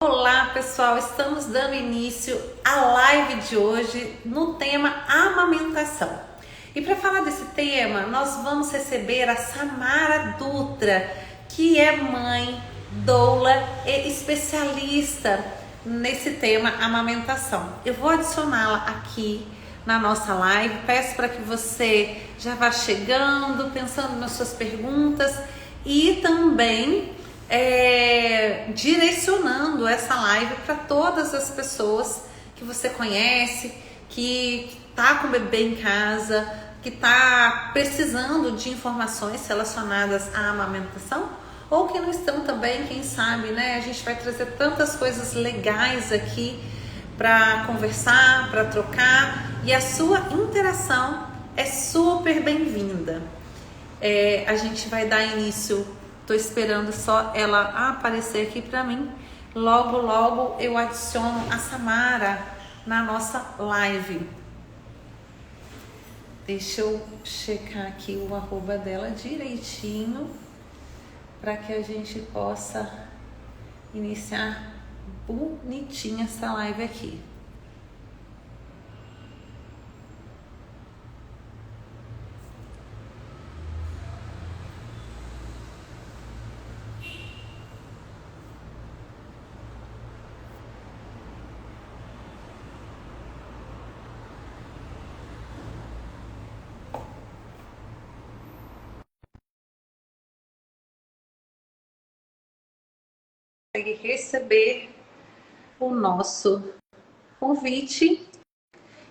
Olá pessoal, estamos dando início à live de hoje no tema amamentação. E para falar desse tema, nós vamos receber a Samara Dutra, que é mãe, doula e especialista nesse tema amamentação. Eu vou adicioná-la aqui na nossa live, peço para que você já vá chegando, pensando nas suas perguntas e também direcionando essa live para todas as pessoas que você conhece, que está com o bebê em casa, que está precisando de informações relacionadas à amamentação, ou que não estão também, quem sabe, né? A gente vai trazer tantas coisas legais aqui para conversar, para trocar, e a sua interação é super bem-vinda. A gente vai dar início. Tô esperando só ela aparecer aqui para mim. Logo, logo eu adiciono a Samara na nossa live. Deixa eu checar aqui o arroba dela direitinho para que a gente possa iniciar bonitinha essa live aqui. Consegue receber o nosso convite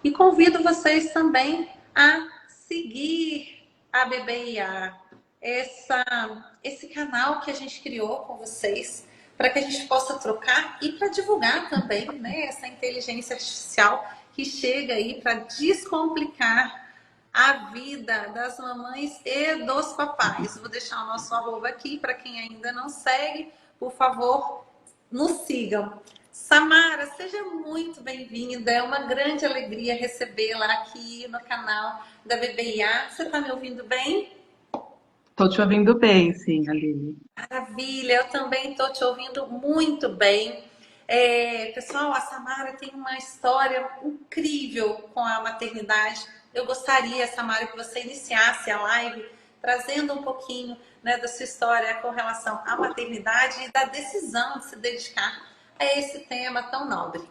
e convido vocês também a seguir a BBIA, esse canal que a gente criou com vocês para que a gente possa trocar e para divulgar também, né, essa inteligência artificial que chega aí para descomplicar a vida das mamães e dos papais. Vou deixar o nosso arroba aqui para quem ainda não segue. Por favor, nos sigam. Samara, seja muito bem-vinda. É uma grande alegria recebê-la aqui no canal da BBIA. Você está me ouvindo bem? Estou te ouvindo bem, sim, Aline. Maravilha, eu também estou te ouvindo muito bem. Pessoal, a Samara tem uma história incrível com a maternidade. Eu gostaria, Samara, que você iniciasse a live trazendo um pouquinho, né, da sua história com relação à maternidade e da decisão de se dedicar a esse tema tão nobre.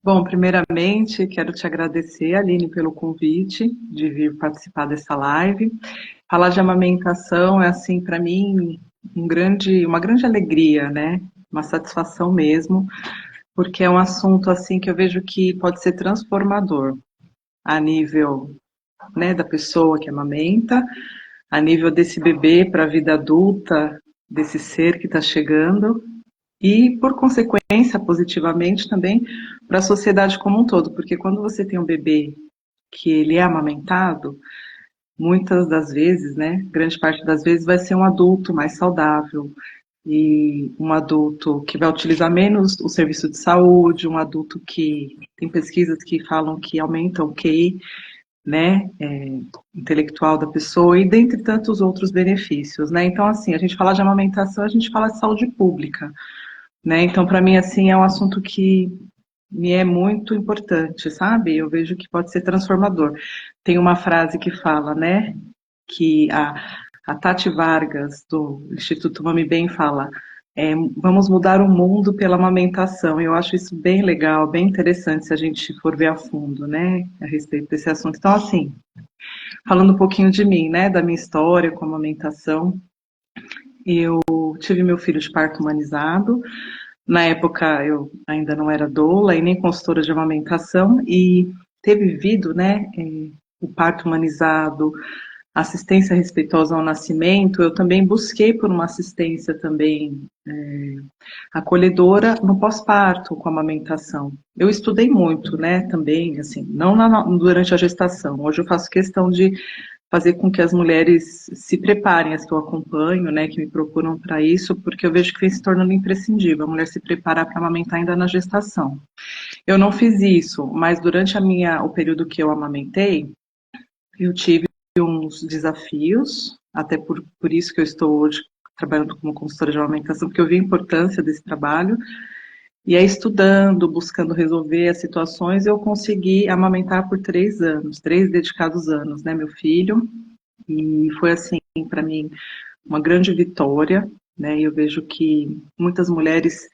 Bom, primeiramente, quero te agradecer, Aline, pelo convite de vir participar dessa live. Falar de amamentação é, assim, para mim, uma grande alegria, né? Uma satisfação mesmo, porque é um assunto, assim, que eu vejo que pode ser transformador a nível, né, da pessoa que amamenta, a nível desse bebê para a vida adulta, desse ser que está chegando, e, por consequência, positivamente também para a sociedade como um todo, porque quando você tem um bebê que ele é amamentado, muitas das vezes, né, grande parte das vezes, vai ser um adulto mais saudável, e um adulto que vai utilizar menos o serviço de saúde, um adulto que tem pesquisas que falam que aumentam o QI, né, intelectual da pessoa, e dentre tantos outros benefícios, né. Então, assim, a gente fala de amamentação, a gente fala de saúde pública, né? Então, para mim, assim, é um assunto que me é muito importante, sabe? Eu vejo que pode ser transformador. Tem uma frase que fala, né, que a Tati Vargas, do Instituto Mami Bem, fala, vamos mudar o mundo pela amamentação. Eu acho isso bem legal, bem interessante, se a gente for ver a fundo, né, a respeito desse assunto. Então, assim, falando um pouquinho de mim, né, da minha história com a amamentação, eu tive meu filho de parto humanizado. Na época eu ainda não era doula e nem consultora de amamentação, e ter vivido, né, o parto humanizado, assistência respeitosa ao nascimento, eu também busquei por uma assistência também acolhedora no pós-parto com a amamentação. Eu estudei muito, né, também, assim, não durante a gestação. Hoje eu faço questão de fazer com que as mulheres se preparem, as que eu acompanho, né, que me procuram para isso, porque eu vejo que vem se tornando imprescindível a mulher se preparar para amamentar ainda na gestação. Eu não fiz isso, mas durante o período que eu amamentei, eu tive uns desafios, até por isso que eu estou hoje trabalhando como consultora de amamentação, porque eu vi a importância desse trabalho. E aí, estudando, buscando resolver as situações, eu consegui amamentar por 3 anos, 3 dedicados anos, né, meu filho. E foi, assim, para mim, uma grande vitória, né? E eu vejo que muitas mulheres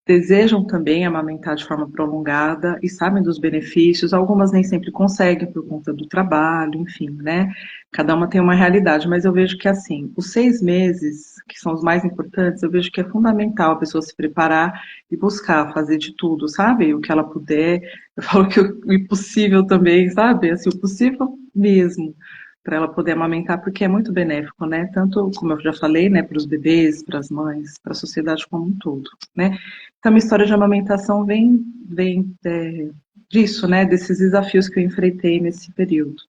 desejam também amamentar de forma prolongada e sabem dos benefícios. Algumas nem sempre conseguem por conta do trabalho, enfim, né? Cada uma tem uma realidade, mas eu vejo que, assim, os 6 meses, que são os mais importantes, eu vejo que é fundamental a pessoa se preparar e buscar fazer de tudo, sabe? O que ela puder. Eu falo que o impossível também, sabe? Assim, o possível mesmo, para ela poder amamentar, porque é muito benéfico, né? Tanto, como eu já falei, né, para os bebês, para as mães, para a sociedade como um todo, né? Então, a minha história de amamentação vem disso, né? Desses desafios que eu enfrentei nesse período.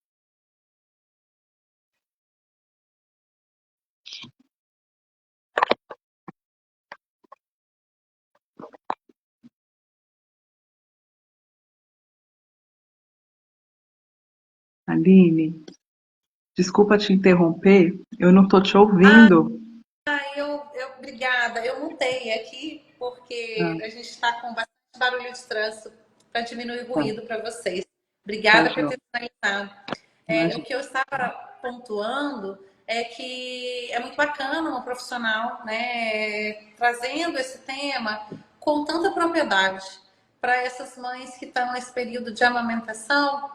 Aline, desculpa te interromper, eu não estou te ouvindo. Obrigada. Eu mutei aqui porque Ah, a gente está com bastante barulho de trânsito para diminuir o tá, ruído para vocês. tá, Obrigada por João. ter finalizado. O Imagina. que eu estava pontuando é que é muito bacana uma profissional, né, trazendo esse tema com tanta propriedade para essas mães que estão nesse período de amamentação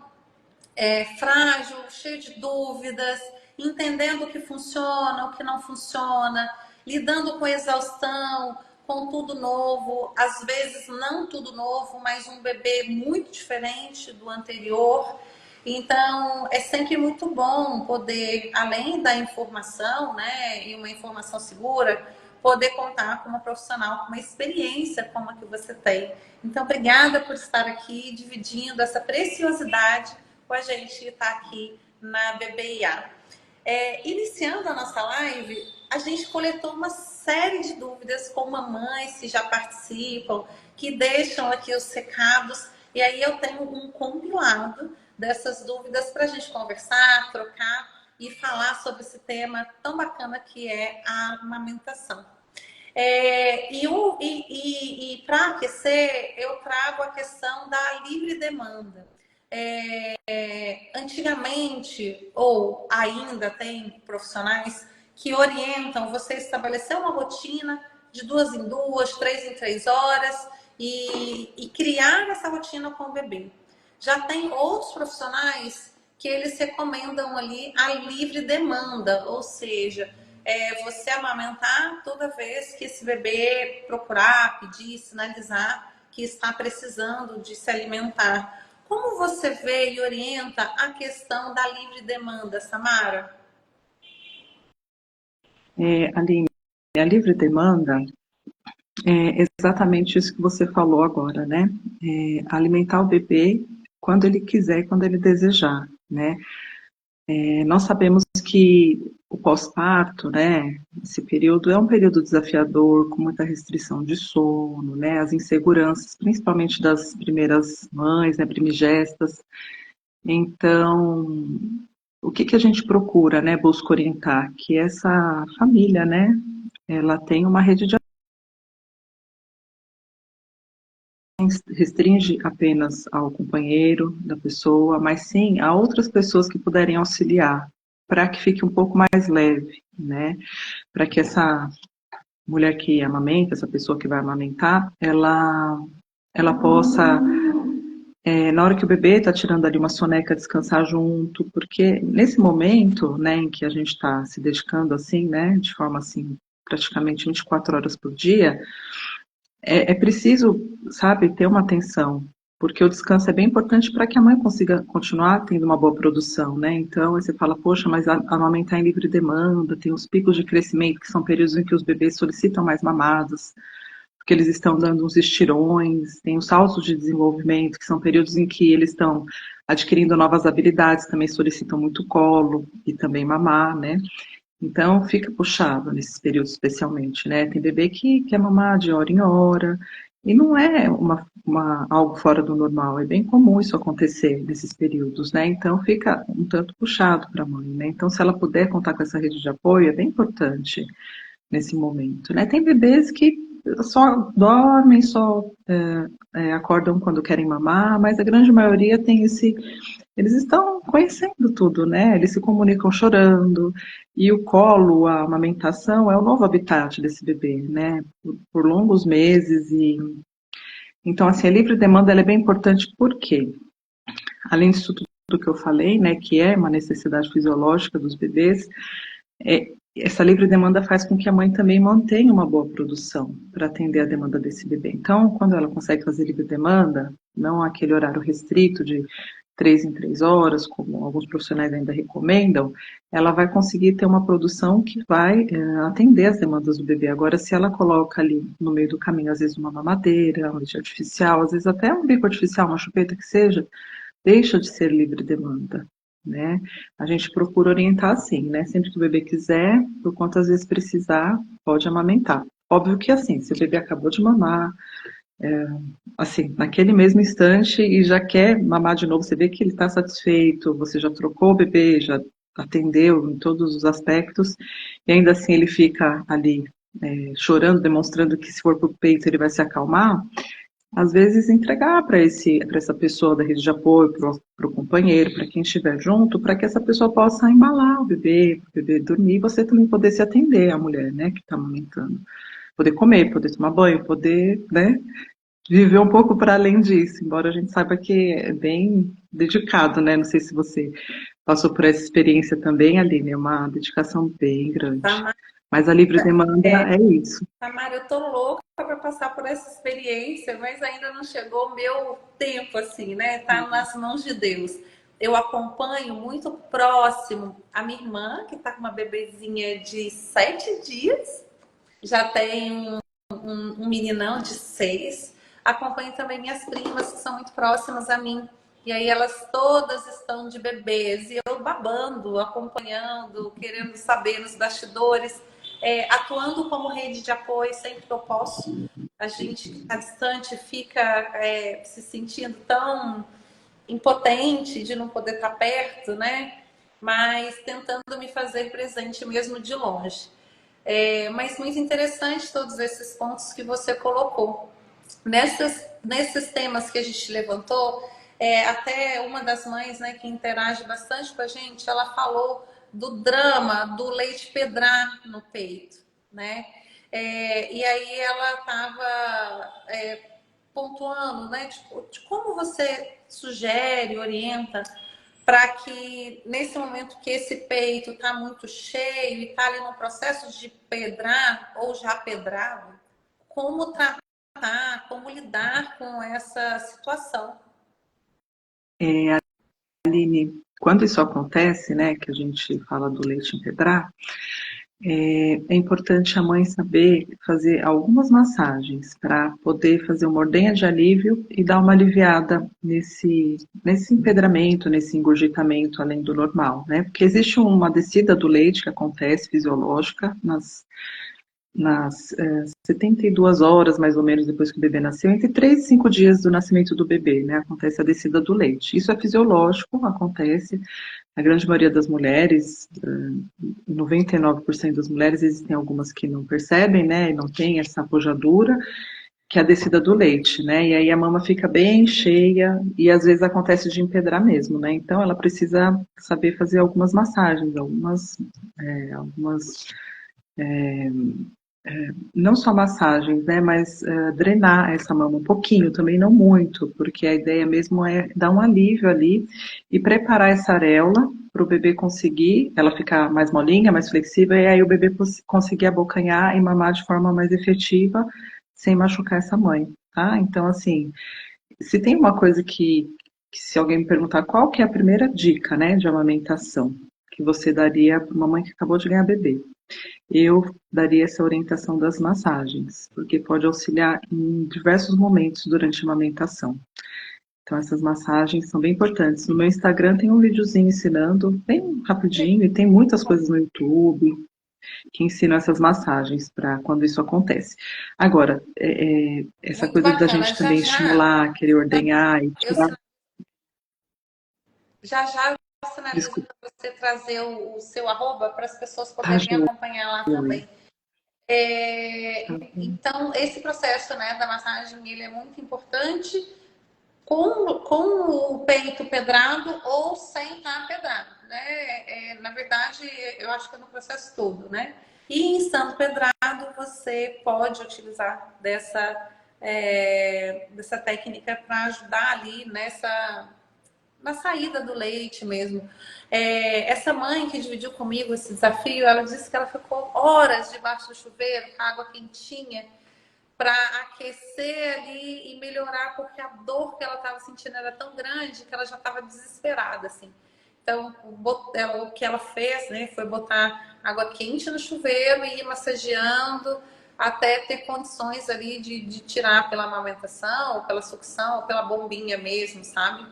frágil, cheio de dúvidas, entendendo o que funciona, o que não funciona, lidando com exaustão, com tudo novo, às vezes não tudo novo, mas um bebê muito diferente do anterior. Então, é sempre muito bom poder, além da informação, né, e uma informação segura, poder contar com uma profissional com uma experiência como a que você tem. Então, obrigada por estar aqui dividindo essa preciosidade com a gente está aqui na BBIA. Iniciando a nossa live, a gente coletou uma série de dúvidas com mamães que já participam, que deixam aqui os recados, e aí eu tenho um compilado dessas dúvidas para a gente conversar, trocar e falar sobre esse tema tão bacana que é a amamentação. Para aquecer, eu trago a questão da livre demanda. Antigamente, ou ainda tem profissionais que orientam você a estabelecer uma rotina de 2 em 2, 3 em 3 horas e criar essa rotina com o bebê. Já tem outros profissionais que eles recomendam ali a livre demanda, ou seja, você amamentar toda vez que esse bebê procurar, pedir, sinalizar que está precisando de se alimentar. Como você vê e orienta a questão da livre demanda, Samara? Aline, a livre demanda é exatamente isso que você falou agora, né? Alimentar o bebê quando ele quiser, quando ele desejar, né? Nós sabemos que o pós-parto, né, esse período é um período desafiador, com muita restrição de sono, né, as inseguranças, principalmente das primeiras mães, né, primigestas. Então, o que a gente procura, né, busca orientar? Que essa família, né, ela tem uma rede de restringe apenas ao companheiro da pessoa, mas sim a outras pessoas que puderem auxiliar, para que fique um pouco mais leve, né? Para que essa mulher que amamenta, essa pessoa que vai amamentar, ela possa, na hora que o bebê está tirando ali uma soneca, descansar junto, porque nesse momento, né, em que a gente está se dedicando assim, né, de forma assim, praticamente 24 horas por dia, é preciso, sabe, ter uma atenção, porque o descanso é bem importante para que a mãe consiga continuar tendo uma boa produção, né? Então, aí você fala, poxa, mas amamentar em livre demanda, tem os picos de crescimento, que são períodos em que os bebês solicitam mais mamadas, porque eles estão dando uns estirões, tem os saltos de desenvolvimento, que são períodos em que eles estão adquirindo novas habilidades, também solicitam muito colo e também mamar, né? Então, fica puxado nesses períodos especialmente, né? Tem bebê que quer mamar de hora em hora, e não é algo fora do normal, é bem comum isso acontecer nesses períodos, né? Então, fica um tanto puxado para a mãe, né? Então, se ela puder contar com essa rede de apoio, é bem importante. nesse momento, né? Tem bebês que só dormem, só acordam quando querem mamar, mas a grande maioria tem esse. Eles estão conhecendo tudo, né? Eles se comunicam chorando, e o colo, a amamentação, é o novo habitat desse bebê, né? Por longos meses. Então, assim, a livre demanda ela é bem importante porque, além disso tudo que eu falei, né, que é uma necessidade fisiológica dos bebês, essa livre demanda faz com que a mãe também mantenha uma boa produção para atender a demanda desse bebê. Então, quando ela consegue fazer livre demanda, não aquele horário restrito de 3 em 3 horas, como alguns profissionais ainda recomendam, ela vai conseguir ter uma produção que vai atender as demandas do bebê. Agora, se ela coloca ali no meio do caminho, às vezes uma mamadeira, um leite artificial, às vezes até um bico artificial, uma chupeta que seja, deixa de ser livre demanda, né? A gente procura orientar assim, né? Sempre que o bebê quiser, por quantas vezes precisar, pode amamentar. Óbvio que assim, se o bebê acabou de mamar, assim, naquele mesmo instante e já quer mamar de novo, você vê que ele está satisfeito, você já trocou o bebê, já atendeu em todos os aspectos, e ainda assim ele fica ali chorando, demonstrando que se for para o peito ele vai se acalmar, às vezes entregar para essa pessoa da rede de apoio, para o companheiro, para quem estiver junto, para que essa pessoa possa embalar o bebê dormir, e você também poder se atender, a mulher, né, que está amamentando. Poder comer, poder tomar banho, poder, né, viver um pouco para além disso, embora a gente saiba que é bem dedicado, né? Não sei se você passou por essa experiência também, Aline, é uma dedicação bem grande. Tamara, Mas a livre demanda é isso. Tamara, eu tô louca para passar por essa experiência, mas ainda não chegou o meu tempo, assim, né? Tá nas mãos de Deus. Eu acompanho muito próximo a minha irmã, que tá com uma bebezinha de 7 dias, já tem um meninão de 6. Acompanho também minhas primas, que são muito próximas a mim. E aí elas todas estão de bebês. E eu babando, acompanhando, querendo saber nos bastidores, atuando como rede de apoio sempre que eu posso. A gente que está distante fica se sentindo tão impotente de não poder estar perto, né? Mas tentando me fazer presente mesmo de longe. Mas muito interessante todos esses pontos que você colocou. Nesses temas que a gente levantou, até uma das mães, né, que interage bastante com a gente, ela falou do drama do leite pedrar no peito, né? E aí ela estava pontuando, né, de como você sugere, orienta para que nesse momento que esse peito está muito cheio e está ali no processo de pedrar ou já pedrado, como tratar, como lidar com essa situação. Aline, quando isso acontece, né, que a gente fala do leite empedrar, é importante a mãe saber fazer algumas massagens para poder fazer uma ordenha de alívio e dar uma aliviada nesse empedramento, nesse engurgitamento além do normal, né? Porque existe uma descida do leite que acontece fisiológica nas 72 horas, mais ou menos, depois que o bebê nasceu, entre 3 e 5 dias do nascimento do bebê, né? Acontece a descida do leite. Isso é fisiológico, acontece. A grande maioria das mulheres, 99% das mulheres, existem algumas que não percebem, né, e não tem essa apojadura, que é a descida do leite, né, e aí a mama fica bem cheia e às vezes acontece de empedrar mesmo, né, então ela precisa saber fazer algumas massagens, algumas não só massagens, né, mas drenar essa mama um pouquinho, também não muito, porque a ideia mesmo é dar um alívio ali e preparar essa areola para o bebê conseguir, ela ficar mais molinha, mais flexível, e aí o bebê conseguir abocanhar e mamar de forma mais efetiva, sem machucar essa mãe, tá? Então, assim, se tem uma coisa que se alguém me perguntar qual que é a primeira dica, né, de amamentação, que você daria para uma mãe que acabou de ganhar bebê, eu daria essa orientação das massagens, porque pode auxiliar em diversos momentos durante a amamentação. Então, essas massagens são bem importantes. No meu Instagram tem um videozinho ensinando, bem rapidinho, e tem muitas coisas no YouTube que ensinam essas massagens para quando isso acontece. Agora, essa Muito coisa da bacana. gente também estimular, querer ordenhar e Eu, tirar. já eu sinalizo Desculpa, para você trazer o seu arroba para as pessoas ah, poderem me acompanhar lá Joia. também. Então, esse processo, né, da massagem, ele é muito importante com o peito pedrado ou sem estar pedrado, né? Na verdade, eu acho que é no processo todo, né? E em estando pedrado, você pode utilizar dessa técnica para ajudar ali na saída do leite mesmo. Essa mãe que dividiu comigo esse desafio, ela disse que ela ficou horas debaixo do chuveiro, com água quentinha, para aquecer ali e melhorar, porque a dor que ela estava sentindo era tão grande que ela já estava desesperada, assim. Então, o que ela fez, né, foi botar água quente no chuveiro e ir massageando até ter condições ali de tirar pela amamentação, ou pela sucção, ou pela bombinha mesmo, sabe?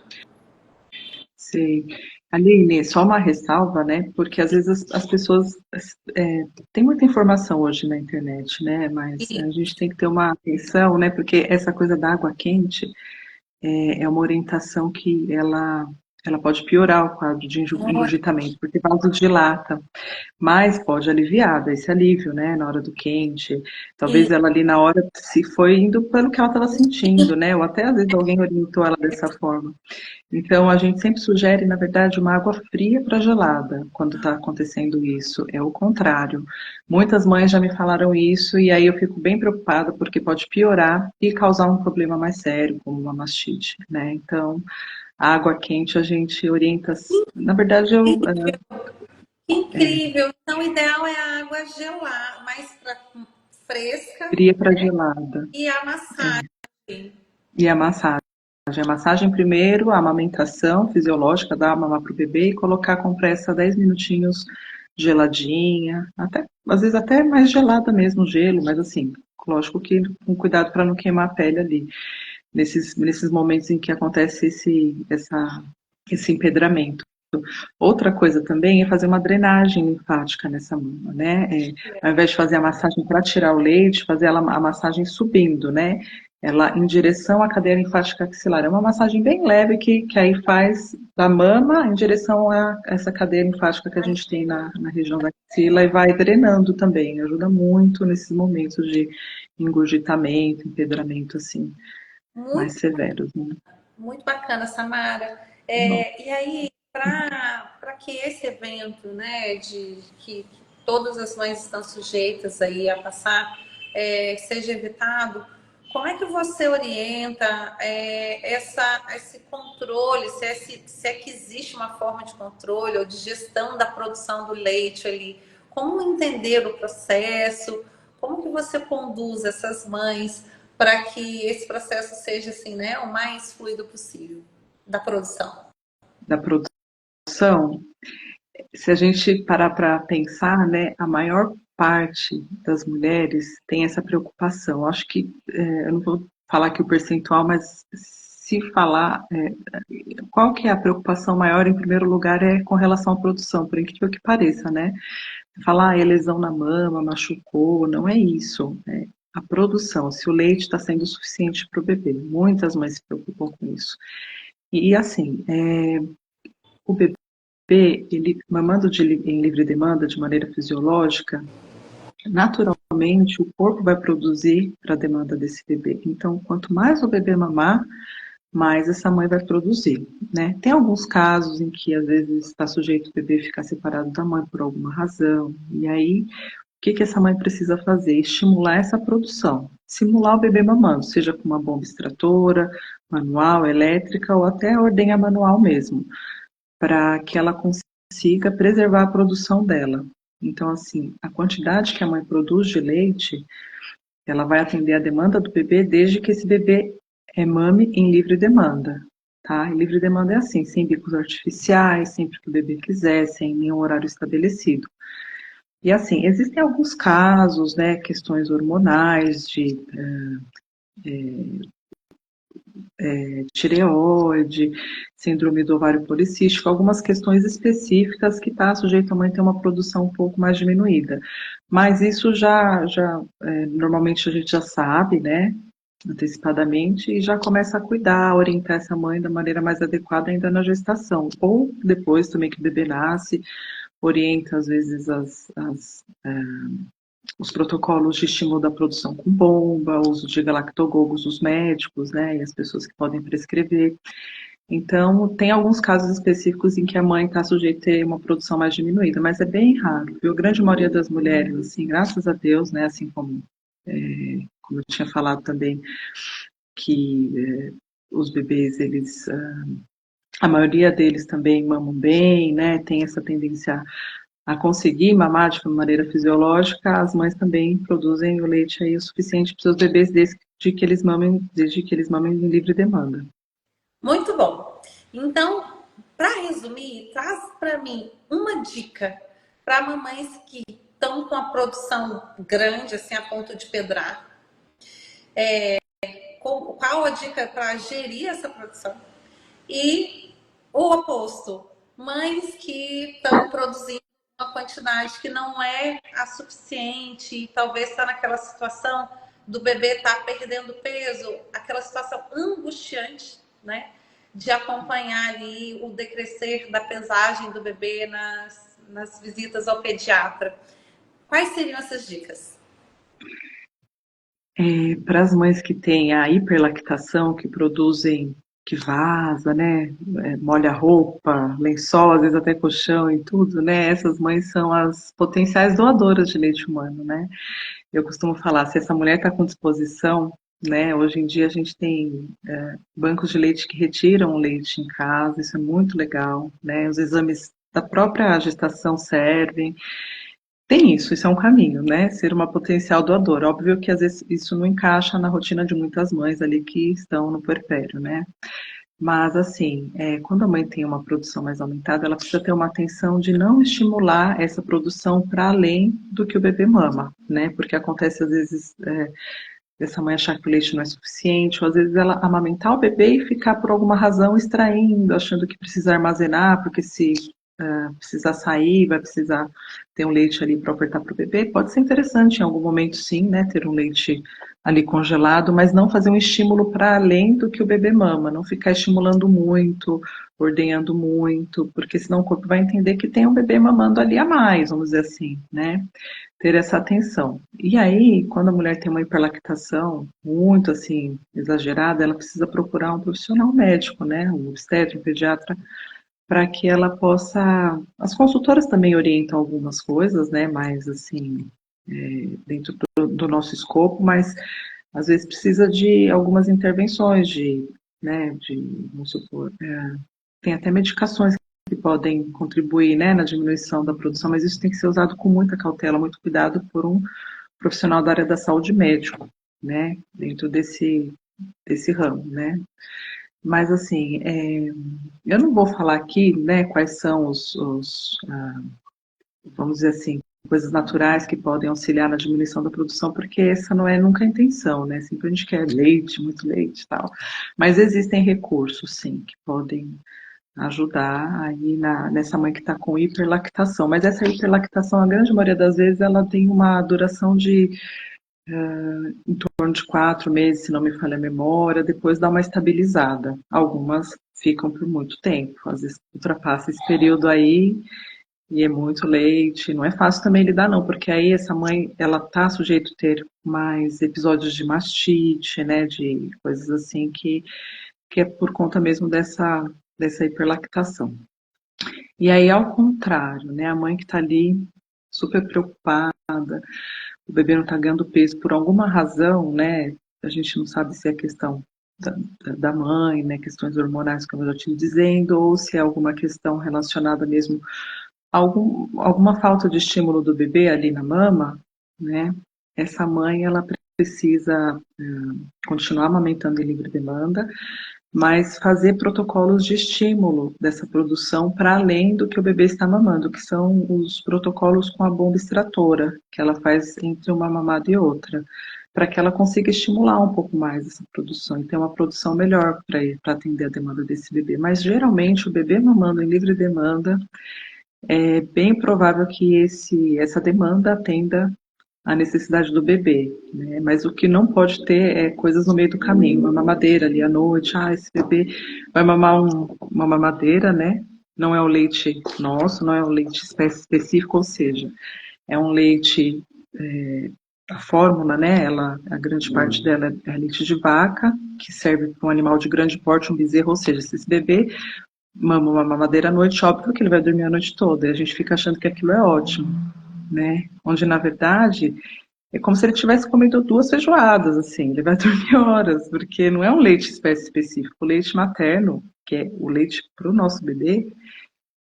Sim. Aline, só uma ressalva, né? Porque às vezes as pessoas tem muita informação hoje na internet, né? Mas E a gente tem que ter uma atenção, né? Porque essa coisa da água quente é uma orientação que ela pode piorar o quadro de engurgitamento, porque vasodilata. Mas pode aliviar, dar esse alívio, né, na hora do quente. Talvez ela ali na hora se foi indo pelo que ela estava sentindo, né? Ou até às vezes alguém orientou ela dessa forma. Então a gente sempre sugere, na verdade, uma água fria para gelada quando está acontecendo isso. É o contrário. Muitas mães já me falaram isso e aí eu fico bem preocupada porque pode piorar e causar um problema mais sério, como uma mastite, né? Então, a água quente a gente orienta. Na verdade, eu incrível! Então, o ideal é a água gelada, mais fresca, fria para gelada. e a massagem. E a massagem. A massagem primeiro, a amamentação fisiológica, dar a mamar para o bebê e colocar a compressa 10 minutinhos geladinha, até, às vezes até mais gelada mesmo, gelo, mas assim, lógico que com cuidado para não queimar a pele ali, nesses momentos em que acontece esse empedramento. Outra coisa também é fazer uma drenagem linfática nessa mama, né? Ao invés de fazer a massagem para tirar o leite, fazer a massagem subindo, né? Ela em direção à cadeia linfática axilar. É uma massagem bem leve que aí faz da mama em direção a essa cadeia linfática que a gente tem na região da axila e vai drenando também. Ajuda muito nesses momentos de engurgitamento, empedramento, assim, mais Muito, severos, né? muito bacana, Samara. E aí, para que esse evento, né, de que todas as mães estão sujeitas aí a passar, seja evitado, como é que você orienta esse controle, se é que existe uma forma de controle ou de gestão da produção do leite ali? Como entender o processo? Como que você conduz essas mães para que esse processo seja assim, né, o mais fluido possível da produção? Da produção, se a gente parar para pensar, né, a maior parte das mulheres tem essa preocupação. Acho que, eu não vou falar aqui o percentual, mas se falar, qual que é a preocupação maior, em primeiro lugar, é com relação à produção, por incrível que pareça, né? Falar, é lesão na mama, machucou, não é isso. É a produção, se o leite está sendo suficiente para o bebê. Muitas mães se preocupam com isso. E assim, o bebê ele mamando em livre demanda, de maneira fisiológica, naturalmente o corpo vai produzir para a demanda desse bebê. Então, quanto mais o bebê mamar, mais essa mãe vai produzir, né? Tem alguns casos em que às vezes está sujeito o bebê ficar separado da mãe por alguma razão, e aí o que essa mãe precisa fazer? Estimular essa produção, simular o bebê mamando, seja com uma bomba extratora, manual, elétrica ou até a ordenha manual mesmo, para que ela consiga preservar a produção dela. Então, assim, a quantidade que a mãe produz de leite, ela vai atender a demanda do bebê desde que esse bebê mame em livre demanda, tá? E livre demanda é assim, sem bicos artificiais, sempre que o bebê quiser, sem nenhum horário estabelecido. E assim, existem alguns casos, né, questões hormonais de tireoide, síndrome do ovário policístico, algumas questões específicas que está sujeito a mãe ter uma produção um pouco mais diminuída. Mas isso normalmente a gente já sabe, né, antecipadamente, e já começa a cuidar, orientar essa mãe da maneira mais adequada ainda na gestação. Ou depois também que o bebê nasce, orienta às vezes os protocolos de estímulo da produção com bomba, uso de galactogogos, os médicos, né, e as pessoas que podem prescrever. Então, tem alguns casos específicos em que a mãe está sujeita a ter uma produção mais diminuída, mas é bem raro, viu? A grande maioria das mulheres, assim, graças a Deus, né, assim como eu tinha falado também, que os bebês, eles, a maioria deles também mamam bem, né, tem essa tendência a conseguir mamar de maneira fisiológica, as mães também produzem o leite aí o suficiente para os seus bebês desde que eles mamem em livre demanda. Muito bom. Então, para resumir, traz para mim uma dica para mamães que estão com a produção grande, assim, a ponto de pedrar. Qual a dica para gerir essa produção? E o oposto, mães que estão produzindo uma quantidade que não é a suficiente, talvez está naquela situação do bebê estar perdendo peso, aquela situação angustiante, né? De acompanhar ali o decrescer da pesagem do bebê nas visitas ao pediatra. Quais seriam essas dicas? Para as mães que têm a hiperlactação, que produzem, que vaza, né, molha roupa, lençol, às vezes até colchão e tudo, né, essas mães são as potenciais doadoras de leite humano, né. Eu costumo falar, se essa mulher está com disposição, né, hoje em dia a gente tem bancos de leite que retiram o leite em casa, isso é muito legal, né, os exames da própria gestação servem, tem isso é um caminho, né? Ser uma potencial doadora. Óbvio que às vezes isso não encaixa na rotina de muitas mães ali que estão no puerpério, né? Mas assim, quando a mãe tem uma produção mais aumentada, ela precisa ter uma atenção de não estimular essa produção para além do que o bebê mama, né? Porque acontece às vezes dessa mãe achar que o leite não é suficiente, ou às vezes ela amamentar o bebê e ficar por alguma razão extraindo, achando que precisa armazenar, porque se precisar sair, vai precisar ter um leite ali para ofertar para o bebê. Pode ser interessante em algum momento, sim, né, ter um leite ali congelado, mas não fazer um estímulo para além do que o bebê mama, não ficar estimulando muito, ordenhando muito, porque senão o corpo vai entender que tem um bebê mamando ali a mais, vamos dizer assim, né? Ter essa atenção. E aí, quando a mulher tem uma hiperlactação muito assim exagerada, ela precisa procurar um profissional médico, né, um obstetra, um pediatra, para que ela possa. As consultoras também orientam algumas coisas, né, mais assim, dentro do nosso escopo, mas às vezes precisa de algumas intervenções, vamos supor, tem até medicações que podem contribuir, né, na diminuição da produção, mas isso tem que ser usado com muita cautela, muito cuidado por um profissional da área da saúde médico, né, dentro desse ramo, né. Mas assim, eu não vou falar aqui, né, quais são vamos dizer assim, coisas naturais que podem auxiliar na diminuição da produção, porque essa não é nunca a intenção, né? Sempre a gente quer leite, muito leite e tal. Mas existem recursos, sim, que podem ajudar aí nessa mãe que está com hiperlactação. Mas essa hiperlactação, a grande maioria das vezes, ela tem uma duração de em torno de 4 meses, se não me falha a memória, depois dá uma estabilizada. Algumas ficam por muito tempo, às vezes ultrapassa esse período aí e é muito leite. Não é fácil também lidar, não, porque aí essa mãe, ela tá sujeita a ter mais episódios de mastite, né, de coisas assim que é por conta mesmo dessa hiperlactação. E aí, ao contrário, né, a mãe que tá ali super preocupada, o bebê não está ganhando peso por alguma razão, né? A gente não sabe se é questão da mãe, né? Questões hormonais, como eu já estive dizendo, ou se é alguma questão relacionada mesmo a alguma falta de estímulo do bebê ali na mama, né? Essa mãe, ela precisa continuar amamentando em livre demanda, mas fazer protocolos de estímulo dessa produção para além do que o bebê está mamando, que são os protocolos com a bomba extratora, que ela faz entre uma mamada e outra, para que ela consiga estimular um pouco mais essa produção e ter uma produção melhor para atender a demanda desse bebê. Mas geralmente o bebê mamando em livre demanda, é bem provável que essa demanda atenda a necessidade do bebê, né? Mas o que não pode ter é coisas no meio do caminho, uma mamadeira ali à noite, esse bebê vai mamar uma mamadeira, né? Não é o leite nosso, não é um leite específico, ou seja, é um leite a fórmula, né, a grande parte dela é leite de vaca, que serve para um animal de grande porte, um bezerro, ou seja, se esse bebê mama uma mamadeira à noite, óbvio que ele vai dormir a noite toda, e a gente fica achando que aquilo é ótimo, né, onde na verdade é como se ele tivesse comido 2 feijoadas, assim, ele vai dormir horas, porque não é um leite espécie específico, o leite materno, que é o leite para o nosso bebê,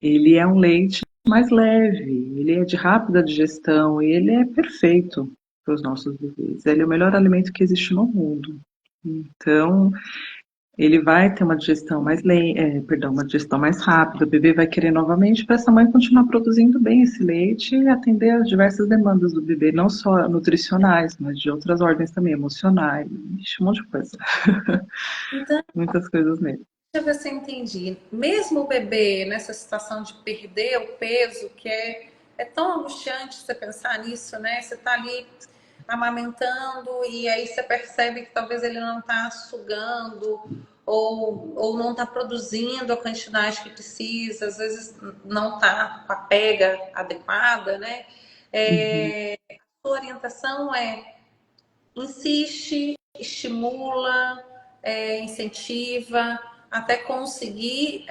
ele é um leite mais leve, ele é de rápida digestão e ele é perfeito para os nossos bebês. Ele é o melhor alimento que existe no mundo. Então, ele vai ter uma digestão uma digestão mais rápida, o bebê vai querer novamente para essa mãe continuar produzindo bem esse leite e atender às diversas demandas do bebê, não só nutricionais, mas de outras ordens também, emocionais, um monte de coisa. Então, Muitas coisas mesmo. deixa eu ver se eu entendi. Mesmo o bebê nessa situação de perder o peso, que é tão angustiante você pensar nisso, né? Você tá ali amamentando e aí você percebe que talvez ele não está sugando ou não está produzindo a quantidade que precisa, às vezes não está com a pega adequada, né? A orientação é insiste, estimula, incentiva, até conseguir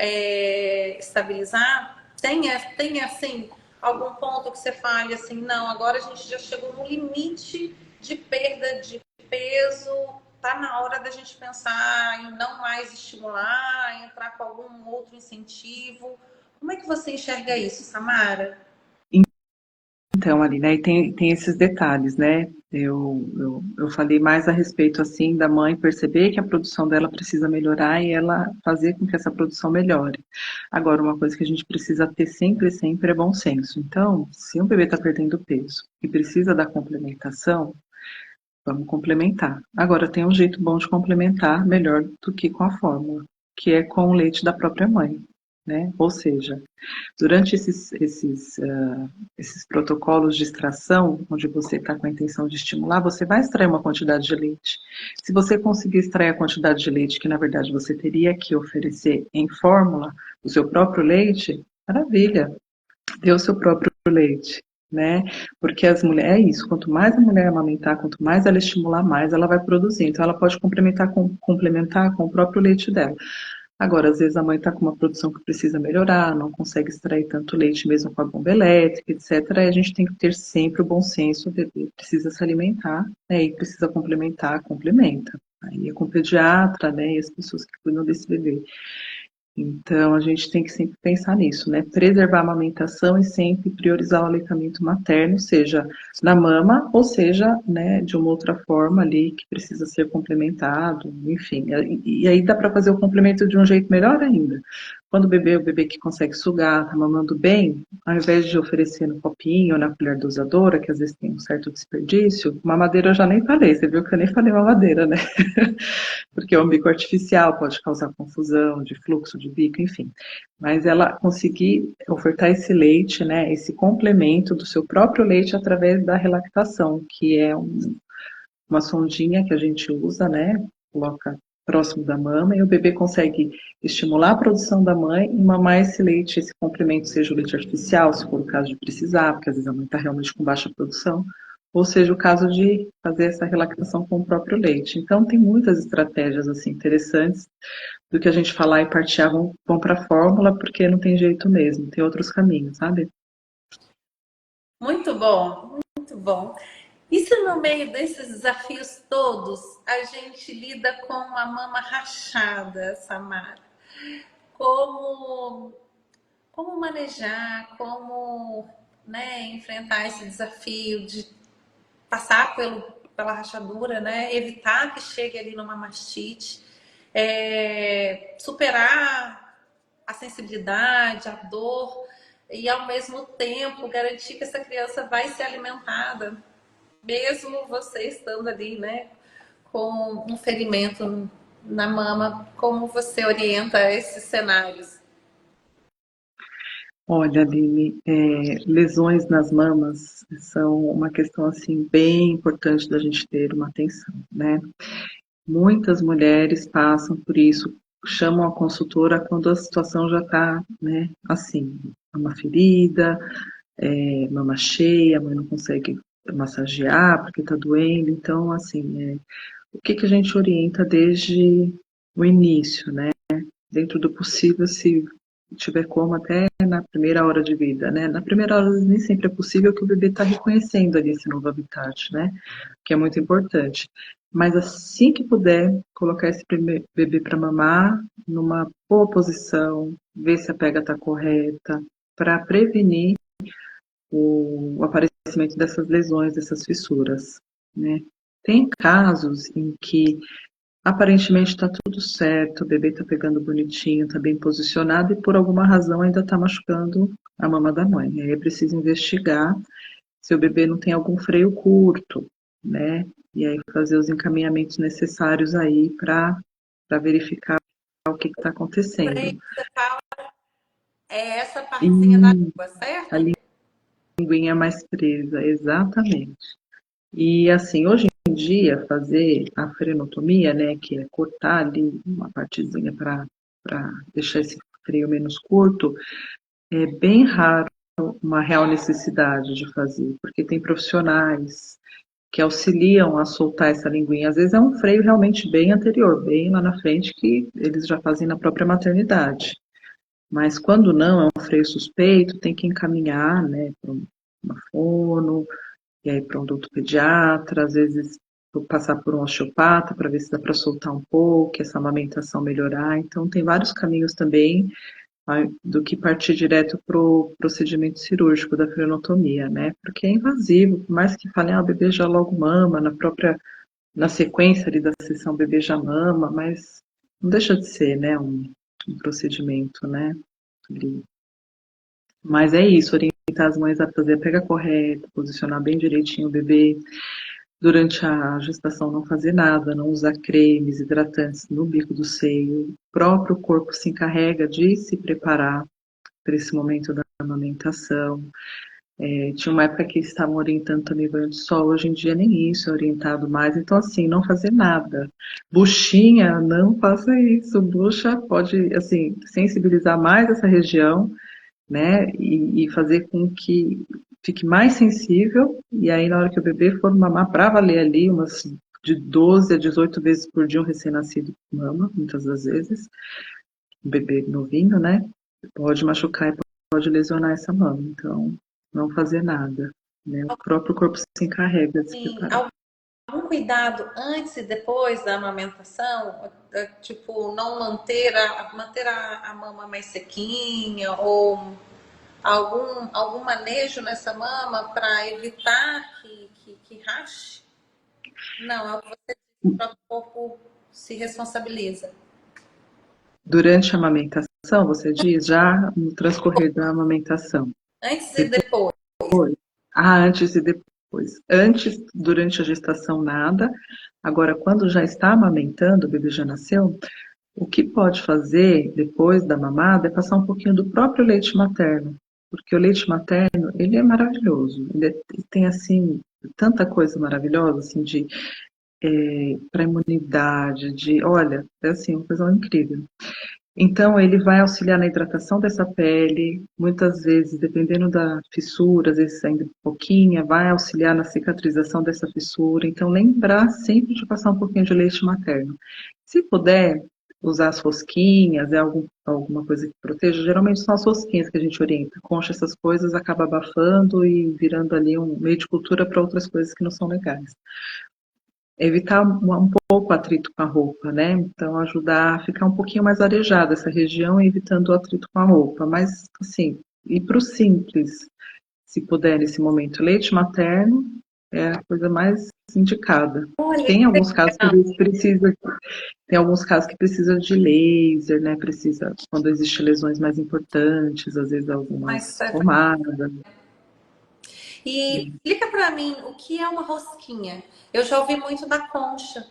estabilizar. Tem assim algum ponto que você fale assim, não, agora a gente já chegou no limite de perda de peso, tá na hora da gente pensar em não mais estimular, entrar com algum outro incentivo. Como é que você enxerga isso, Samara? Então, ali, né, e tem esses detalhes, né? Eu falei mais a respeito, assim, da mãe perceber que a produção dela precisa melhorar e ela fazer com que essa produção melhore. Agora, uma coisa que a gente precisa ter sempre, sempre é bom senso. Então, se um bebê está perdendo peso e precisa da complementação, vamos complementar. Agora, tem um jeito bom de complementar melhor do que com a fórmula, que é com o leite da própria mãe, né? Ou seja, durante esses protocolos de extração, onde você está com a intenção de estimular, você vai extrair uma quantidade de leite. Se você conseguir extrair a quantidade de leite que, na verdade, você teria que oferecer em fórmula, o seu próprio leite, maravilha, dê o seu próprio leite. Né? Porque as mulheres, é isso, quanto mais a mulher amamentar, quanto mais ela estimular, mais ela vai produzir. Então, ela pode complementar com o próprio leite dela. Agora, às vezes a mãe está com uma produção que precisa melhorar, não consegue extrair tanto leite mesmo com a bomba elétrica, etc. E a gente tem que ter sempre o bom senso, o bebê precisa se alimentar, né, e precisa complementar, complementa. Aí é com o pediatra, né, e as pessoas que cuidam desse bebê. Então, a gente tem que sempre pensar nisso, né? Preservar a amamentação e sempre priorizar o aleitamento materno, seja na mama, ou seja, né, de uma outra forma ali que precisa ser complementado, enfim. E aí dá para fazer o complemento de um jeito melhor ainda. Quando o bebê que consegue sugar, tá mamando bem, ao invés de oferecer no copinho ou na colher dosadora, que às vezes tem um certo desperdício, mamadeira eu já nem falei, você viu que eu nem falei mamadeira, né? Porque o umbigo artificial pode causar confusão de fluxo de bico, enfim. Mas ela conseguir ofertar esse leite, né, esse complemento do seu próprio leite através da relactação, que é uma sondinha que a gente usa, né, coloca próximo da mama e o bebê consegue estimular a produção da mãe e mamar esse leite, esse complemento, seja o leite artificial, se for o caso de precisar, porque às vezes a mãe está realmente com baixa produção, ou seja, o caso de fazer essa relactação com o próprio leite. Então, tem muitas estratégias assim interessantes do que a gente falar e partir, vão para a fórmula, porque não tem jeito mesmo, tem outros caminhos, sabe? Muito bom, muito bom. E se no meio desses desafios todos a gente lida com a mama rachada, Samara? Como, como manejar, como, né, enfrentar esse desafio de passar pela rachadura, né? Evitar que chegue ali numa mastite, superar a sensibilidade, a dor e ao mesmo tempo garantir que essa criança vai ser alimentada, mesmo você estando ali, né, com um ferimento na mama. Como você orienta esses cenários? Olha, Aline, lesões nas mamas são uma questão assim bem importante da gente ter uma atenção, né? Muitas mulheres passam por isso, chamam a consultora quando a situação já está, né, assim, uma ferida, mama cheia, a mãe não consegue massagear porque está doendo. Então, assim, o que que a gente orienta desde o início, né? Dentro do possível, se tiver como, até na primeira hora de vida, né? Na primeira hora nem sempre é possível que o bebê está reconhecendo ali esse novo habitat, né? Que é muito importante. Mas assim que puder, colocar esse bebê para mamar numa boa posição, ver se a pega está correta, para prevenir o aparecimento dessas lesões, dessas fissuras, né? Tem casos em que aparentemente está tudo certo, o bebê está pegando bonitinho, está bem posicionado e por alguma razão ainda está machucando a mama da mãe. Aí é preciso investigar se o bebê não tem algum freio curto, né? E aí fazer os encaminhamentos necessários aí para verificar o que está acontecendo. É essa E partezinha da língua, a certo? linguinha mais presa, exatamente. E assim, hoje em dia, fazer a frenotomia, né, que é cortar ali uma partezinha para deixar esse freio menos curto, é bem raro uma real necessidade de fazer, porque tem profissionais que auxiliam a soltar essa linguinha. Às vezes é um freio realmente bem anterior, bem lá na frente, que eles já fazem na própria maternidade. Mas quando não, é um freio suspeito, tem que encaminhar, né, para uma fono, e aí para um odontopediatra, às vezes vou passar por um osteopata para ver se dá para soltar um pouco, essa amamentação melhorar. Então, tem vários caminhos também do que partir direto para o procedimento cirúrgico da frenotomia, né? Porque é invasivo, por mais que falem, o bebê já logo mama, na sequência ali da sessão, o bebê já mama, mas não deixa de ser, né, um procedimento, né? Mas é isso, orientar as mães a fazer a pega correta, posicionar bem direitinho o bebê, durante a gestação não fazer nada, não usar cremes, hidratantes no bico do seio. O próprio corpo se encarrega de se preparar para esse momento da amamentação. Tinha uma época que estavam orientando também banho de sol, hoje em dia nem isso é orientado mais. Então, assim, não fazer nada. Buchinha, não faça isso. Bucha pode, assim, sensibilizar mais essa região, né? E fazer com que fique mais sensível, e aí na hora que o bebê for mamar para valer ali, umas de 12 a 18 vezes por dia um recém-nascido mama, muitas das vezes, um bebê novinho, né? Pode machucar e pode lesionar essa mama, então não fazer nada, né? O próprio corpo se encarrega de se Tem preparar. algum cuidado antes e depois da amamentação? Tipo, não manter a mama mais sequinha ou algum manejo nessa mama para evitar que rache? Não, é o que você diz, o próprio corpo se responsabiliza. Durante a amamentação, você diz, já no transcorrer da amamentação. Antes e depois. Antes e depois. Antes, durante a gestação, nada. Agora, quando já está amamentando, o bebê já nasceu, o que pode fazer depois da mamada é passar um pouquinho do próprio leite materno. Porque o leite materno, ele é maravilhoso. Ele tem, assim, tanta coisa maravilhosa, assim, para imunidade, olha, é assim, uma coisa incrível. Então, ele vai auxiliar na hidratação dessa pele, muitas vezes, dependendo da fissura, às vezes ainda pouquinha, vai auxiliar na cicatrização dessa fissura. Então, lembrar sempre de passar um pouquinho de leite materno. Se puder, usar as rosquinhas, alguma coisa que proteja, geralmente são as rosquinhas que a gente orienta. Concha, essas coisas, acaba abafando e virando ali um meio de cultura para outras coisas que não são legais. Evitar um pouco o atrito com a roupa, né? Então, ajudar a ficar um pouquinho mais arejada essa região, evitando o atrito com a roupa. Mas, assim, ir para o simples, se puder, nesse momento. Leite materno é a coisa mais indicada. Olha, Tem alguns casos que eles precisam, tem alguns casos que precisa de laser, né? Precisa, quando existem lesões mais importantes, às vezes mas algumas pomadas. e explica para mim o que é uma rosquinha. Eu já ouvi muito da concha,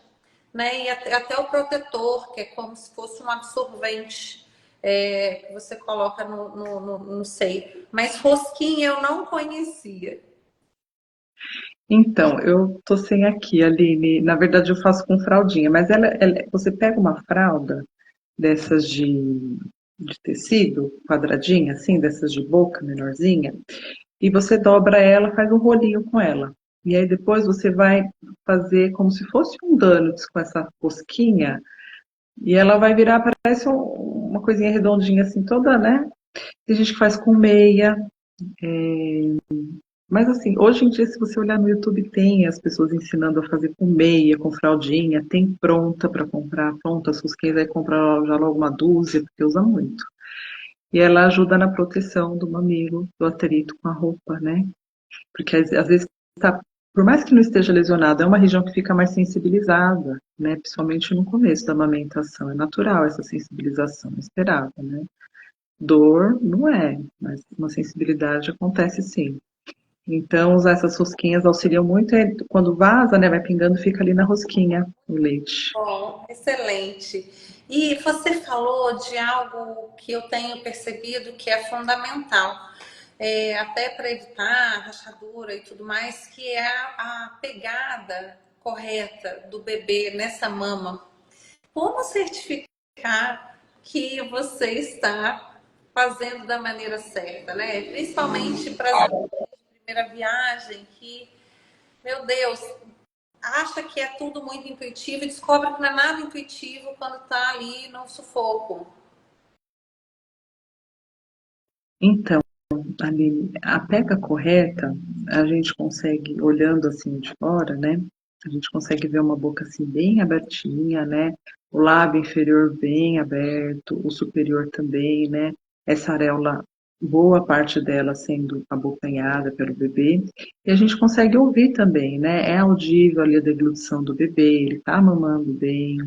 né? E até o protetor, que é como se fosse um absorvente que você coloca no seio. Mas rosquinha eu não conhecia. Então, eu tô sem aqui, Aline. Na verdade, eu faço com fraldinha, mas você pega uma fralda dessas de tecido, quadradinha, assim, dessas de boca menorzinha, e você dobra ela, faz um rolinho com ela. E aí depois você vai fazer como se fosse um donuts com essa rosquinha, e ela vai virar, parece uma coisinha redondinha assim, toda, né? Tem gente que faz com meia, mas assim, hoje em dia, se você olhar no YouTube, tem as pessoas ensinando a fazer com meia, com fraldinha, tem pronta para comprar, pronta, as rosquinhas, aí compra já logo uma dúzia, porque usa muito. E ela ajuda na proteção do mamilo, do atrito com a roupa, né? Porque às vezes, tá, por mais que não esteja lesionada, é uma região que fica mais sensibilizada, né? Principalmente no começo da amamentação. É natural essa sensibilização, é esperada, né? Dor não é, mas uma sensibilidade acontece sim. Então, usar essas rosquinhas auxiliam muito. Quando vaza, né, vai pingando, fica ali na rosquinha o leite. Bom, excelente. E você falou de algo que eu tenho percebido que é fundamental, até para evitar rachadura e tudo mais, que é a pegada correta do bebê nessa mama. Como certificar que você está fazendo da maneira certa, né? Principalmente para as primeira viagem, que, meu Deus, acha que é tudo muito intuitivo e descobre que não é nada intuitivo quando está ali no sufoco. Então, ali, a pega correta, a gente consegue, olhando assim de fora, né? A gente consegue ver uma boca assim bem abertinha, né? O lábio inferior bem aberto, o superior também, né? Essa areola, boa parte dela sendo abocanhada pelo bebê. E a gente consegue ouvir também, né? É audível ali a deglutição do bebê, ele tá mamando bem,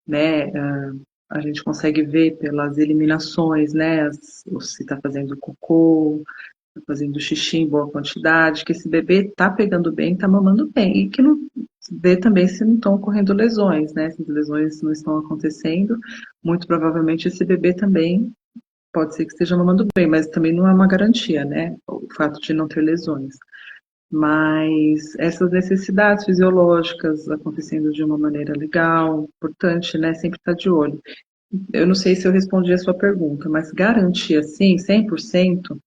né? A gente consegue ver pelas eliminações, né? Se está fazendo cocô, tá fazendo xixi em boa quantidade, que esse bebê está pegando bem, está mamando bem. E que não vê também se não estão ocorrendo lesões, né? Se as lesões não estão acontecendo, muito provavelmente esse bebê também pode ser que esteja mamando bem, mas também não é uma garantia, né? O fato de não ter lesões. Mas essas necessidades fisiológicas acontecendo de uma maneira legal, importante, né? Sempre estar de olho. Eu não sei se eu respondi a sua pergunta, mas garantir assim, 100%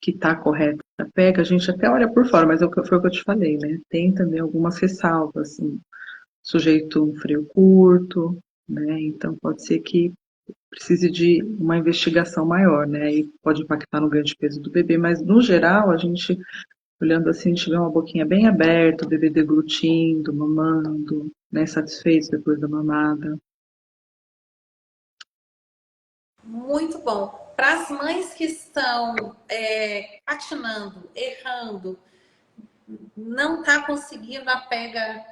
que está correta a pega, a gente até olha por fora, mas foi o que eu te falei, né? Tem também algumas ressalvas, assim, sujeito um freio curto, né? Então pode ser que precise de uma investigação maior, né? E pode impactar no ganho de peso do bebê, mas no geral, a gente, olhando assim, a gente vê uma boquinha bem aberta, o bebê deglutindo, mamando, né? Satisfeito depois da mamada. Muito bom. Para as mães que estão patinando, errando, não está conseguindo a pega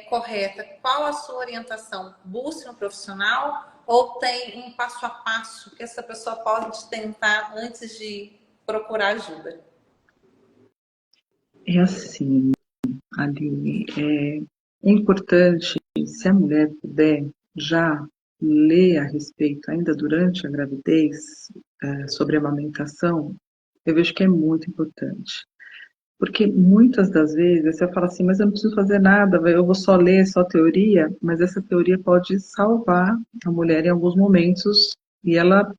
correta, qual a sua orientação? Busque um profissional ou tem um passo a passo que essa pessoa pode tentar antes de procurar ajuda? É assim, Aline, importante, se a mulher puder já ler a respeito, ainda durante a gravidez, sobre a amamentação, eu vejo que é muito importante. Porque muitas das vezes você fala assim, mas eu não preciso fazer nada, eu vou só ler, só teoria, mas essa teoria pode salvar a mulher em alguns momentos e ela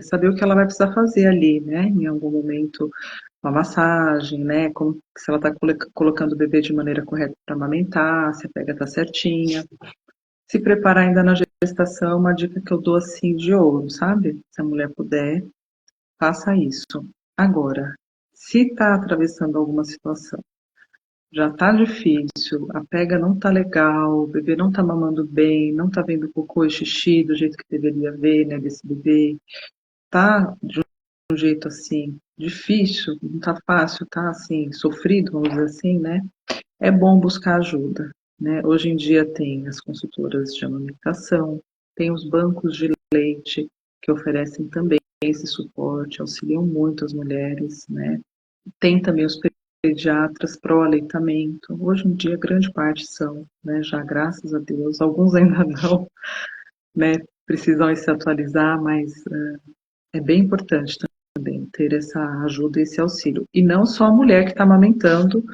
saber o que ela vai precisar fazer ali, né? Em algum momento, uma massagem, né? Como, se ela está colocando o bebê de maneira correta para amamentar, se a pega está certinha. Se preparar ainda na gestação, uma dica que eu dou assim de ouro, sabe? Se a mulher puder, faça isso. Agora, se está atravessando alguma situação, já está difícil, a pega não está legal, o bebê não está mamando bem, não está vendo cocô e xixi do jeito que deveria ver, né, desse bebê, tá de um jeito assim, difícil, não tá fácil, tá assim, sofrido, vamos dizer assim, né? É bom buscar ajuda, né? Hoje em dia tem as consultoras de amamentação, tem os bancos de leite que oferecem também esse suporte, auxiliam muito as mulheres, né? Tem também os pediatras pró-aleitamento. Hoje em dia, grande parte são, né? Já graças a Deus, alguns ainda não, né? Precisam se atualizar, mas é bem importante também ter essa ajuda e esse auxílio. E não só a mulher que está amamentando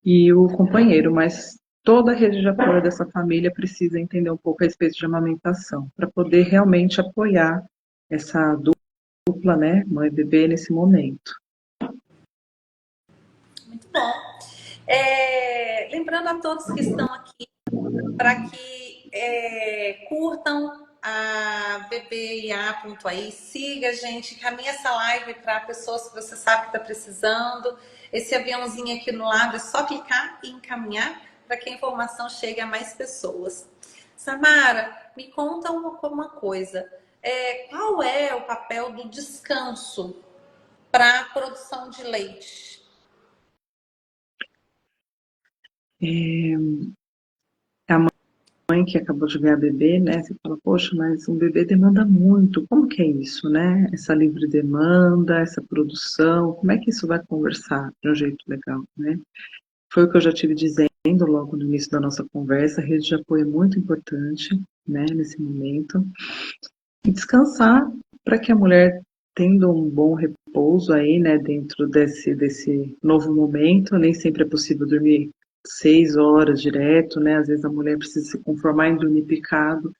e o companheiro, mas toda a rede de apoio dessa família precisa entender um pouco a respeito de amamentação, para poder realmente apoiar essa dupla, né, mãe e bebê nesse momento. Muito bom. Lembrando a todos que estão aqui para que curtam a BBIA.ai, siga a gente, encaminhe essa live para pessoas que você sabe que está precisando. Esse aviãozinho aqui no lado é só clicar e encaminhar para que a informação chegue a mais pessoas. Samara, me conta uma coisa. Qual é o papel do descanso para a produção de leite? A mãe que acabou de ganhar bebê, né? Você fala, poxa, mas um bebê demanda muito. Como que é isso, né? Essa livre demanda, essa produção, como é que isso vai conversar de um jeito legal, né? Foi o que eu já tive dizendo logo no início da nossa conversa, a rede de apoio é muito importante, né, nesse momento. E descansar para que a mulher, tendo um bom repouso aí, né, dentro desse novo momento, nem sempre é possível dormir 6 horas direto, né, às vezes a mulher precisa se conformar em dormir picado,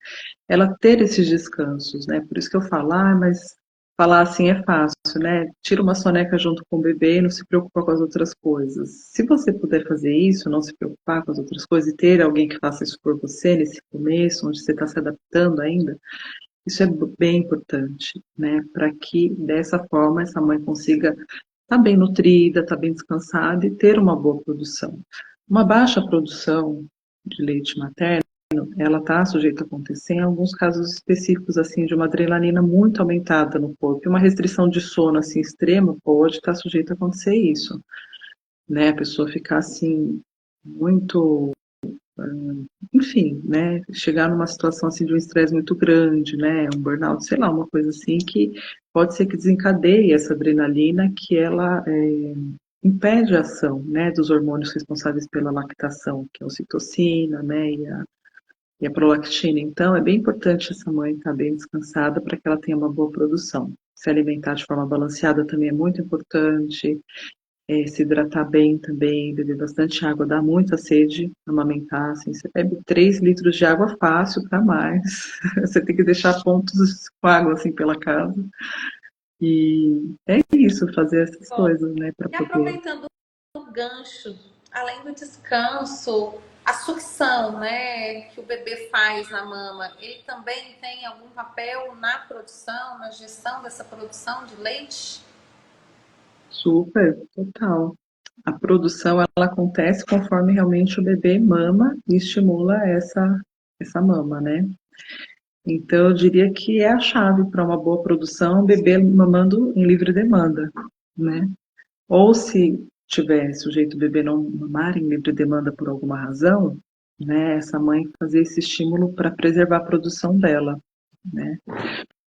ela ter esses descansos, né, por isso que eu falo, mas falar assim é fácil, né, tira uma soneca junto com o bebê e não se preocupa com as outras coisas. Se você puder fazer isso, não se preocupar com as outras coisas e ter alguém que faça isso por você nesse começo, onde você está se adaptando ainda, isso é bem importante, né? Para que dessa forma essa mãe consiga estar bem nutrida, estar bem descansada e ter uma boa produção. Uma baixa produção de leite materno, ela está sujeita a acontecer em alguns casos específicos, assim, de uma adrenalina muito aumentada no corpo. E uma restrição de sono, assim, extrema pode estar sujeita a acontecer isso, né? A pessoa ficar, assim, muito enfim, né, chegar numa situação assim de um estresse muito grande, né, um burnout, sei lá, uma coisa assim que pode ser que desencadeie essa adrenalina que ela impede a ação, né, dos hormônios responsáveis pela lactação, que é a ocitocina, né, e a prolactina. Então, é bem importante essa mãe estar bem descansada para que ela tenha uma boa produção. Se alimentar de forma balanceada também é muito importante, se hidratar bem também, beber bastante água, dá muita sede, amamentar, assim, você bebe 3 litros de água fácil para mais, você tem que deixar pontos com água, assim, pela casa, e é isso, fazer essas Bom, coisas, né, para e poder... aproveitando o gancho, além do descanso, a sucção, né, que o bebê faz na mama, ele também tem algum papel na produção, na gestão dessa produção de leite? Super, total. A produção, ela acontece conforme realmente o bebê mama e estimula essa mama, né? Então, eu diria que é a chave para uma boa produção, o bebê mamando em livre demanda, né? Ou se tiver sujeito o bebê não mamar em livre demanda por alguma razão, né, essa mãe fazer esse estímulo para preservar a produção dela, né?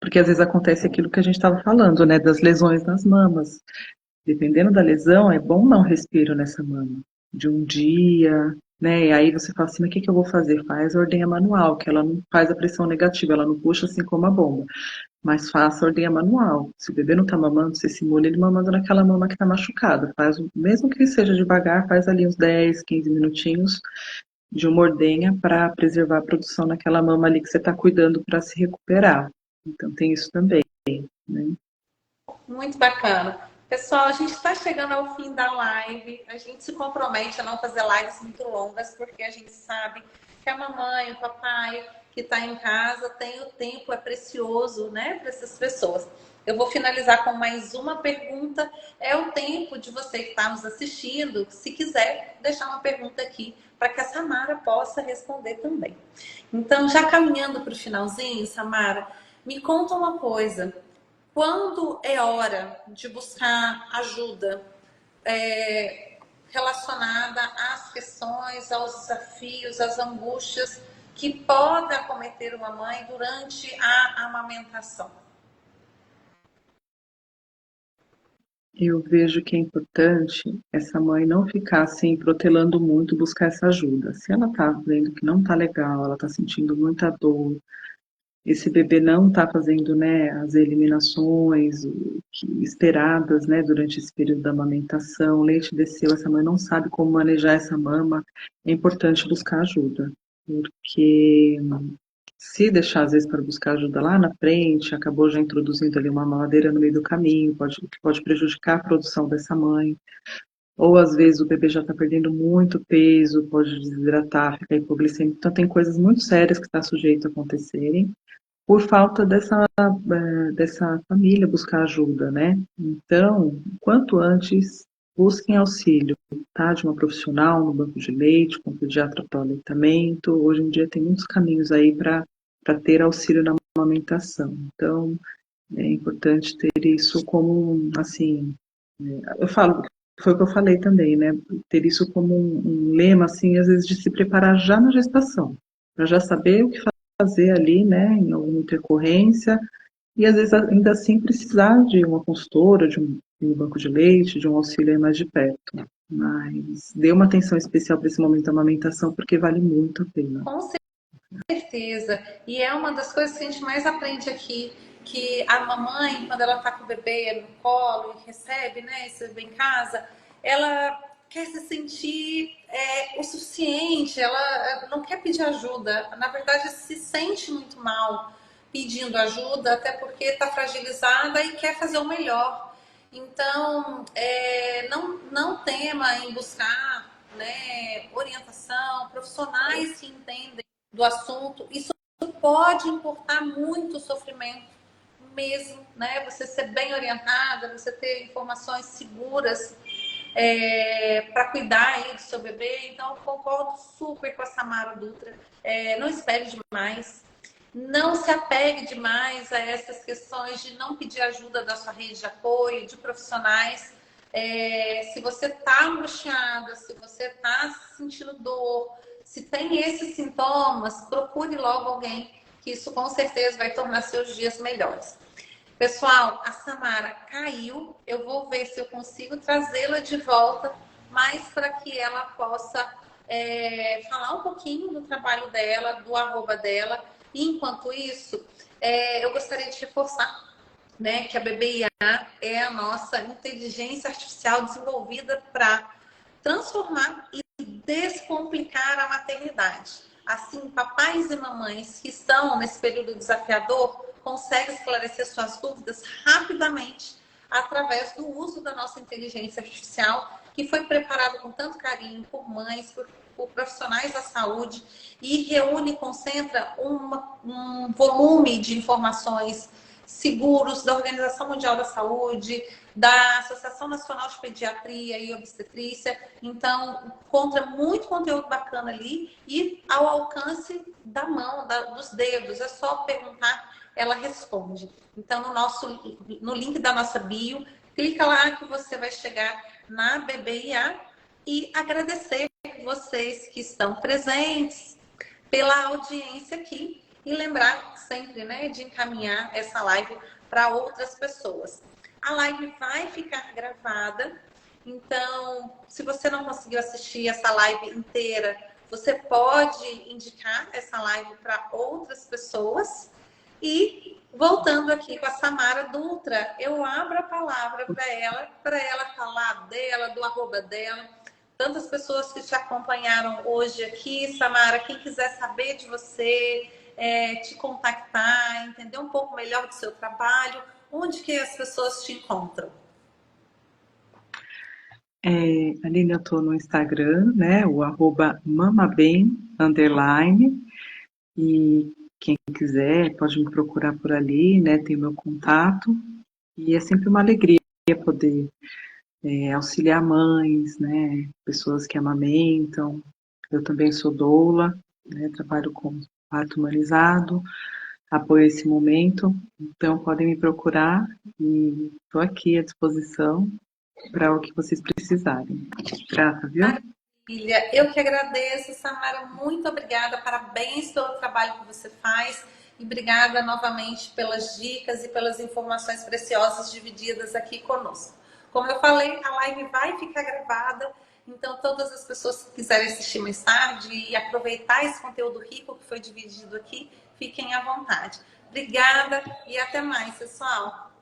Porque às vezes acontece aquilo que a gente estava falando, né, das lesões nas mamas. Dependendo da lesão, é bom dar um respiro nessa mama, de um dia, né? E aí você fala assim, mas o que que eu vou fazer? Faz a ordenha manual, que ela não faz a pressão negativa, ela não puxa assim como a bomba. Mas faça a ordenha manual. Se o bebê não está mamando, você simula ele mamando naquela mama que está machucada. Faz, mesmo que seja devagar, faz ali uns 10, 15 minutinhos de uma ordenha para preservar a produção naquela mama ali que você está cuidando para se recuperar. Então tem isso também, né? Muito bacana. Pessoal, a gente está chegando ao fim da live. A gente se compromete a não fazer lives muito longas, porque a gente sabe que a mamãe, o papai que está em casa tem o tempo, é precioso, né, para essas pessoas. Eu vou finalizar com mais uma pergunta. É o tempo de você que está nos assistindo, se quiser, deixar uma pergunta aqui para que a Samara possa responder também. Então, já caminhando para o finalzinho, Samara, me conta uma coisa. Quando é hora de buscar ajuda relacionada às questões, aos desafios, às angústias que podem acometer uma mãe durante a amamentação? Eu vejo que é importante essa mãe não ficar assim protelando muito, buscar essa ajuda. Se ela tá vendo que não tá legal, ela tá sentindo muita dor, esse bebê não tá fazendo, né, as eliminações esperadas, né, durante esse período da amamentação, o leite desceu, essa mãe não sabe como manejar essa mama, é importante buscar ajuda, porque se deixar às vezes para buscar ajuda lá na frente, acabou já introduzindo ali uma mamadeira no meio do caminho, pode prejudicar a produção dessa mãe. ou às vezes o bebê já está perdendo muito peso, pode desidratar, ficar hipoglicêmico. Então, tem coisas muito sérias que está sujeito a acontecerem por falta dessa família buscar ajuda, né? Então, quanto antes, busquem auxílio, tá? De uma profissional no banco de leite, com um pediatra para aleitamento. Hoje em dia tem muitos caminhos aí para ter auxílio na amamentação. Então, é importante ter isso como, assim, eu falo, foi o que eu falei também, né? Ter isso como um lema, assim, às vezes de se preparar já na gestação, para já saber o que fazer ali, né, em alguma intercorrência, e às vezes ainda assim precisar de uma consultora, de um banco de leite, de um auxílio aí mais de perto. Mas dê uma atenção especial para esse momento da amamentação, porque vale muito a pena. Com certeza. E é uma das coisas que a gente mais aprende aqui, que a mamãe, quando ela tá com o bebê no colo e recebe, né, esse bebê em casa, ela quer se sentir o suficiente, ela não quer pedir ajuda. Na verdade, se sente muito mal pedindo ajuda, até porque está fragilizada e quer fazer o melhor. Então, não tema em buscar, né, orientação, profissionais que entendem do assunto. Isso pode importar muito o sofrimento mesmo, né? Você ser bem orientada, você ter informações seguras para cuidar aí do seu bebê. Então, eu concordo super com a Samara Dutra. Não espere demais. Não se apegue demais a essas questões de não pedir ajuda da sua rede de apoio, de profissionais. Se você está angustiada, se você está sentindo dor, se tem esses sintomas, procure logo alguém, que isso com certeza vai tornar seus dias melhores. Pessoal, a Samara caiu. Eu vou ver se eu consigo trazê-la de volta, mas para que ela possa falar um pouquinho do trabalho dela, do arroba dela. E enquanto isso, eu gostaria de reforçar, né, que a BBIA é a nossa inteligência artificial desenvolvida para transformar e descomplicar a maternidade. Assim, papais e mamães que estão nesse período desafiador conseguem esclarecer suas dúvidas rapidamente através do uso da nossa inteligência artificial, que foi preparado com tanto carinho por mães, por profissionais da saúde, e reúne, concentra um volume de informações seguros da Organização Mundial da Saúde, da Associação Nacional de Pediatria e Obstetrícia. Então, encontra muito conteúdo bacana ali e ao alcance da mão, dos dedos. É só perguntar, ela responde. Então, no link da nossa bio, clica lá que você vai chegar na BBIA e agradecer vocês que estão presentes pela audiência aqui e lembrar sempre, né, de encaminhar essa live para outras pessoas. A live vai ficar gravada, então, se você não conseguiu assistir essa live inteira, você pode indicar essa live para outras pessoas. E voltando aqui com a Samara Dutra, eu abro a palavra para ela falar dela, do arroba dela. Tantas pessoas que te acompanharam hoje aqui, Samara, quem quiser saber de você, te contactar, entender um pouco melhor do seu trabalho, onde que as pessoas te encontram? Aline, eu estou no Instagram, né, o arroba mamabem_, e quem quiser pode me procurar por ali, né, tem meu contato, e é sempre uma alegria poder auxiliar mães, né, pessoas que amamentam. Eu também sou doula, né, trabalho com parto humanizado, apoio esse momento, então podem me procurar e estou aqui à disposição para o que vocês precisarem. Grata, viu? Maravilha, eu que agradeço, Samara, muito obrigada, parabéns pelo trabalho que você faz e obrigada novamente pelas dicas e pelas informações preciosas divididas aqui conosco. Como eu falei, a live vai ficar gravada, então todas as pessoas que quiserem assistir mais tarde e aproveitar esse conteúdo rico que foi dividido aqui, fiquem à vontade. Obrigada e até mais, pessoal!